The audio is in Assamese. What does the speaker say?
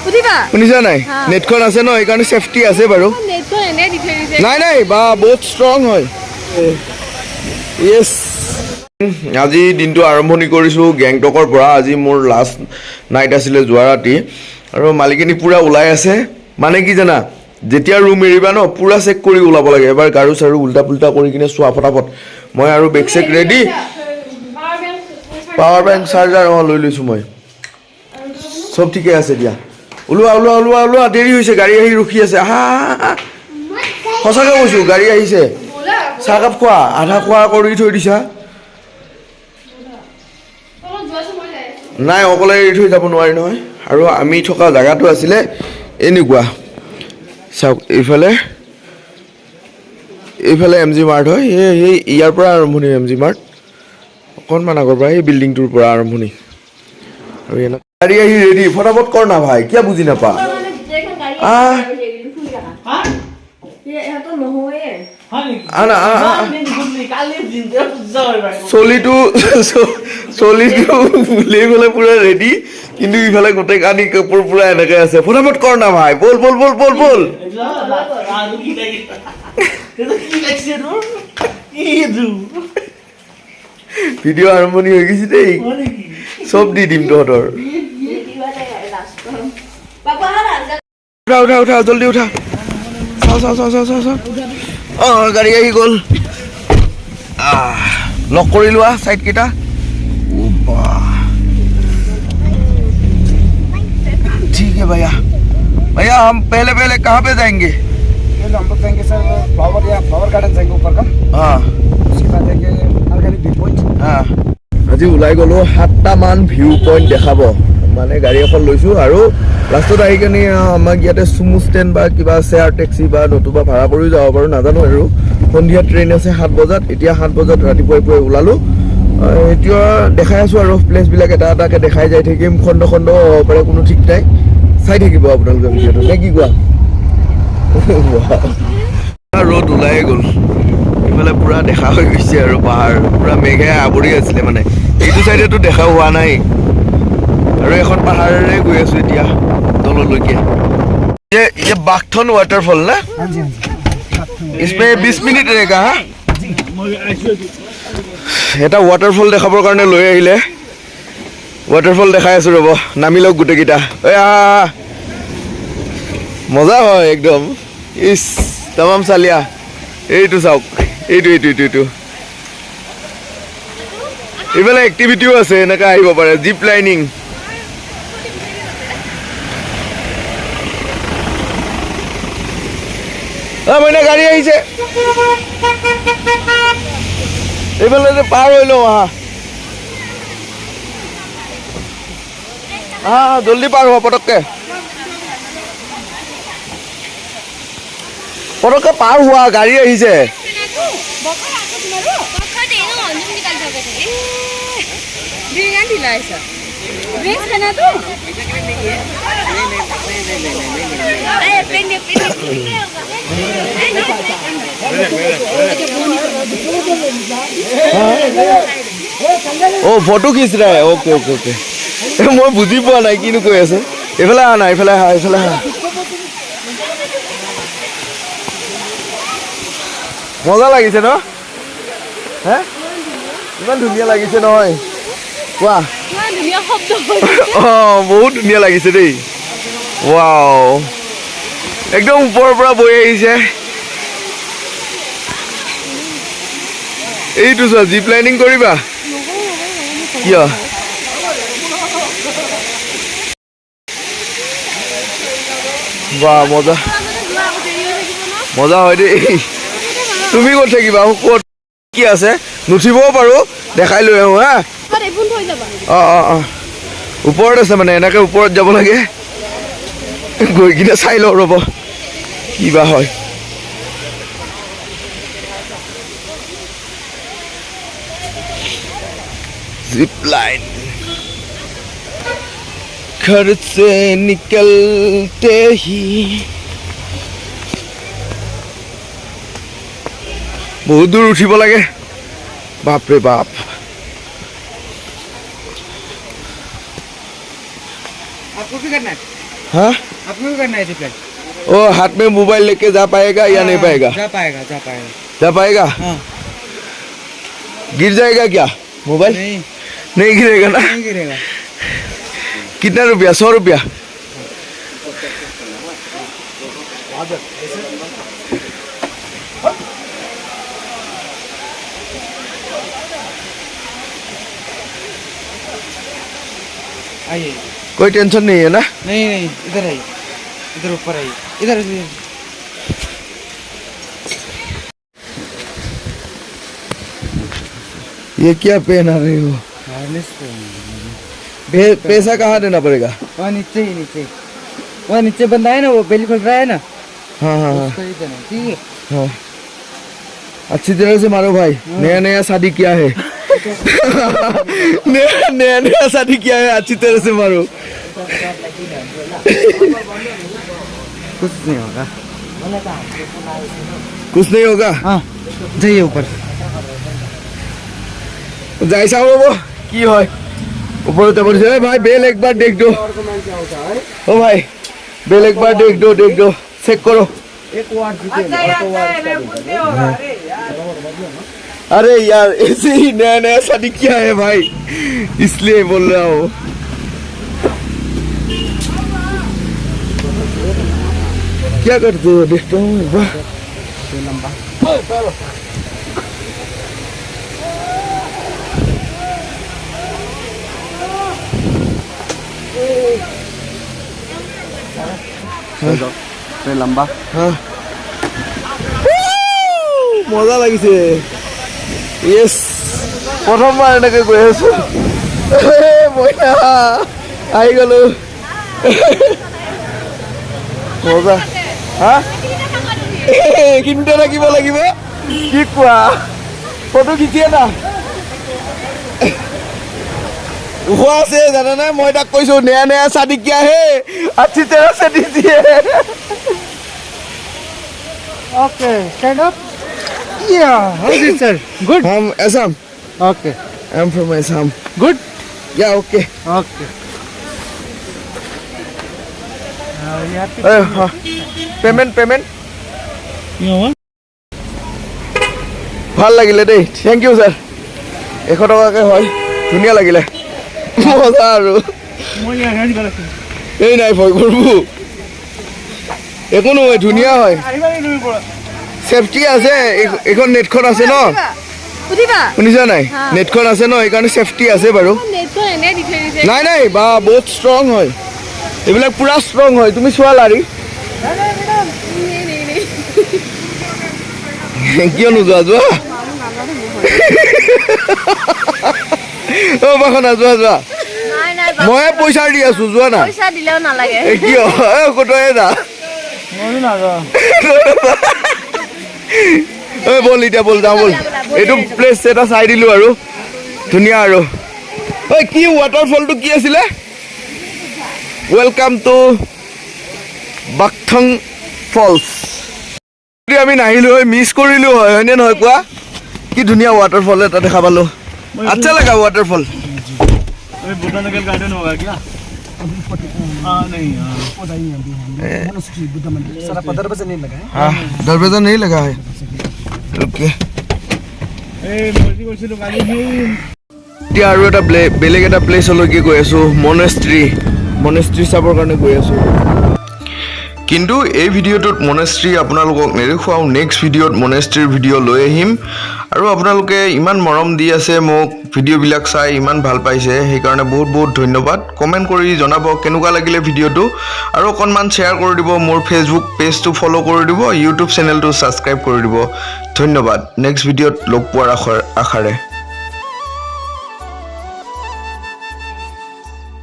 শুনিছা নাই নেটখন আছে ন এইকাৰণে সেফটি আছে বাৰু নাই নাই বা বহুত ষ্ট্ৰং হয় ইয়েছ আজি দিনটো আৰম্ভণি কৰিছোঁ গেংটকৰ পৰা আজি মোৰ লাষ্ট নাইট আছিলে যোৱা ৰাতি আৰু মালিকিনী পুৰা ওলাই আছে মানে কি জানা যেতিয়া ৰুম এৰিবা ন পুৰা চেক কৰি ওলাব লাগে এবাৰ গাৰু চাৰু উল্টা পুল্টা কৰি কিনে চোৱা ফটাফট মই আৰু bag check ready power bank charger লৈ লৈছোঁ মই চব ঠিকে আছে দিয়া ওলোৱা ওলোৱা ওলোৱা ওলোৱা দেৰি হৈছে গাড়ী আহি ৰখি আছে আহা সঁচাকৈ কৈছোঁ গাড়ী আহিছে চাহকাপ খোৱা আধা খোৱা কৰি থৈ দিছা নাই অকলে এৰি থৈ যাব নোৱাৰি নহয় আৰু আমি থকা জেগাটো আছিলে এনেকুৱা চাওক এইফালে এম জি মাৰ্ট হয় সেই ইয়াৰ পৰা আৰম্ভণি এম জি মাৰ্ট অকণমান আগৰ পৰা সেই বিল্ডিংটোৰ পৰা আৰম্ভণি আৰু গাড়ী আহি ৰেডি ফটাফট কৰ না ভাই কিয় বুজি নাপা চলিটো উলিয়াই পেলাই পুৰা ৰেডি কিন্তু ইফালে গোটেই কানি কাপোৰ পুৰা এনেকে আছে ফটাফট কৰ না ভাই বল বল বল বল বল ভিডিঅ' আৰম্ভণি হৈ গৈছে দেই চব দি দিম তহঁতৰ উঠা উঠা উঠা জলদি উঠা চাও গাড়ী আহি গ'ল লক কৰি লোৱা চাইডকেইটা ठीक है भैया भैया हम पहले कहाँ पे जाएंगे हम लोग जाएंगे सर फ्लावर गार्डन जाएंगे ऊपर का हाँ उसके बाद जाएंगे ऑर्गेनिक व्यू पॉइंट हाँ আজি ওলাই গ'লো 7টা মান ভিউ পইণ্ট দেখাব মানে গাড়ী এখন লৈছোঁ আৰু লাষ্টত আহি কিনে আমাক ইয়াতে চুমু ষ্টেণ্ড বা কিবা শ্বেয়াৰ টেক্সি বা নতুবা ভাড়া কৰিও যাব পাৰোঁ নাজানো আৰু সন্ধিয়া ট্ৰেইন আছে 7 বজাত এতিয়া 7 বজাত ৰাতিপুৱাই ওলালোঁ এতিয়া দেখাই আছোঁ আৰু প্লেচবিলাক এটা এটাকৈ দেখাই যাই থাকিম খণ্ড খণ্ড হ'ব পাৰে কোনো ঠিক নাই চাই থাকিব আপোনালোকে ভিডিঅ'টো নে কি কোৱা ৰ'দ ওলাই গ'ল এইফালে পুৰা দেখা হৈ গৈছে আৰু পাহাৰ পুৰা মেঘে আৱৰি আছিলে মানে এইটো চাইডেতো দেখা হোৱা নাই আৰু এখন পাহাৰেৰে গৈ আছোঁ এতিয়া তললৈকে ये बागथन वाटरफॉल ना हाँ जी इसमें 20 मिनट रहेगा हाँ এটা वाटरफॉल দেখাবৰ কাৰণে লৈ আহিলে वाटरफॉल দেখাই আছোঁ ৰ'ব নামি লওক গোটেইকেইটা মজা হয় একদম ইস তামাম চালিয়া এইটো চাওক এইটো এইফালে এক্টিভিটিও আছে এনেকৈ আহিব পাৰে জিপ লাইনিং মইনা গাড়ী আহিছে এইফালে যে পাৰ হৈ লওঁ জলদি পাৰ হোৱা পটককৈ পাৰ হোৱা গাড়ী আহিছে ओ फोटो खींच रहा है ओके ओके ओके मैं बुझी पा ना कि কৈ আছে এইফালে আনা এইফালে মজা লাগিছে ন হে ইমান ধুনীয়া লাগিছে নহয় কোৱা ধুনীয়া শব্দ বহুত ধুনীয়া লাগিছে দেই ওয়াও একদম ওপৰৰ পৰা বৈ আহিছে এইটো চোৱা জিপ লাইনিং কৰিবা কিয় বাহ মজা হয় দেই তুমি ক'ত থাকিবা ক'ত কি আছে নুঠিবও পাৰোঁ দেখাই লৈ আহোঁ হা ওপৰত আছে মানে এনেকৈ ওপৰত যাব লাগে গৈ কিনে চাই লওঁ ৰ'ব কিবা হয় जिप लाइन घर से निकलते ही बहुत दूर उठिब लागे बाप रे बाप आपको भी करना है हाँ आपको भी करना है रिपेयर ओ हाथ में मोबाइल लेके जा पाएगा या नहीं पाएगा जा पाएगा जा पाएगा जा पाएगा हाँ गिर जाएगा क्या मोबाइल नहीं नहीं गिरेगा ना नहीं गिरेगा कितना रुपया 100 रुपया आइए कोई टेंशन नहीं है ना नहीं नहीं इधर आइए इधर ऊपर आइए इधर ये क्या पहना रही हो हार्नेस पैसा कहाँ देना पड़ेगा वहाँ नीचे ही नीचे वहाँ नीचे बंदा है ना वो बेली खोल रहा है ना हाँ हाँ हाँ उसको ही देना ठीक है हाँ अच्छी तरह से मारो भाई नया नया शादी किया है नया नया शादी किया है अच्छी तरह से मारो कुछ नहीं होगा कुछ नहीं होगा हाँ जाइए ऊपर যাই চাও ৰ'ব কি হয় ওপৰতে পৰিছে ভাই বেল একবাৰ দেখ দো ও ভাই বেল একবাৰ দেখ দো চেক करो अरे यार ऐसे ही नया नया शादी किया है भाई इसलिए बोल रहा हूँ क्या करते हो देखता हूँ एक बार लंबा हाँ মজা লাগিছে ইয়েস প্ৰথমবাৰ এনেকৈ গৈ আছো মইনা আহি গলো মজা হা কিন্তু থাকিব লাগিব কি কোৱা ফটো খিচিয়ে না हुआ से जाना ना मैं तक कोई सो नया नया शादी किया है अच्छी तरह से दीजिए okay stand up yeah how is it sir good हम Assam okay I am from Assam good yeah okay okay हाँ पेमेंट ভাল লাগিলে দেই থ্যাংক ইউ স্যার 100 টকাকে হয় ধুনীয়া লাগিলে মজা আৰু এই নাই ভয় কৰবো একো নহয় ধুনীয়া হয় সেফটি আছে এখন নেটখন আছে ন শুনিছা নাই নেটখন আছে ন এইকাৰণে সেফটি আছে বাৰু নাই নাই বা বহুত ষ্ট্ৰং হয় এইবিলাক পুৰা ষ্ট্ৰং হয় তুমি চোৱা লাৰি কিয় নোযোৱা যোৱা অ' বাখনা যোৱা মই পইচা দি আছো যোৱা না পইচা দিলেও নালাগে কিয় কতয়ে না মই না যা বল এতিয়া বল যাওঁ বল এইটো প্লেচ এটা চাই দিলো আৰু ধুনীয়া আৰু ঐ কি ৱাটাৰফলটো কি আছিলে ৱেলকাম টু বাকথং ফলছ যদি আমি নাহিলো হয় মিছ কৰিলো হয় হয়নে নহয় কোৱা কি ধুনীয়া ৱাটাৰফল এটা দেখা পালো अच्छा लगा वाटरफॉल बोटानिकल गार्डन होगा क्या नहीं सारा दरवाजा नहीं लगा है हाँ दरवाजा नहीं लगा है ओके এতিয়া আৰু এটা বেলেগ এটা প্লেচলৈকে গৈ আছো মনেষ্ট্ৰি চাবৰ কাৰণে গৈ আছো কিন্তু এই ভিডিঅ'টোত মনেষ্ট্ৰি আপোনালোকক নেদেখুৱাও নেক্সট ভিডিঅ'ত মনেষ্ট্ৰিৰ ভিডিঅ' লৈ আহিম আৰু আপোনালোকে ইমান মৰম দি আছে মোক ভিডিঅ'বিলাক চাই ইমান ভাল পাইছে সেইকাৰণে বহুত বহুত ধন্যবাদ কমেণ্ট কৰি জনাব কেনেকুৱা লাগিলে ভিডিঅ'টো আৰু অকণমান শ্বেয়াৰ কৰি দিব মোৰ ফেচবুক পেজটো ফ'ল' কৰি দিব ইউটিউব চেনেলটো ছাবস্ক্ৰাইব কৰি দিব ধন্যবাদ নেক্সট ভিডিঅ'ত লগ পোৱাৰ আশাৰে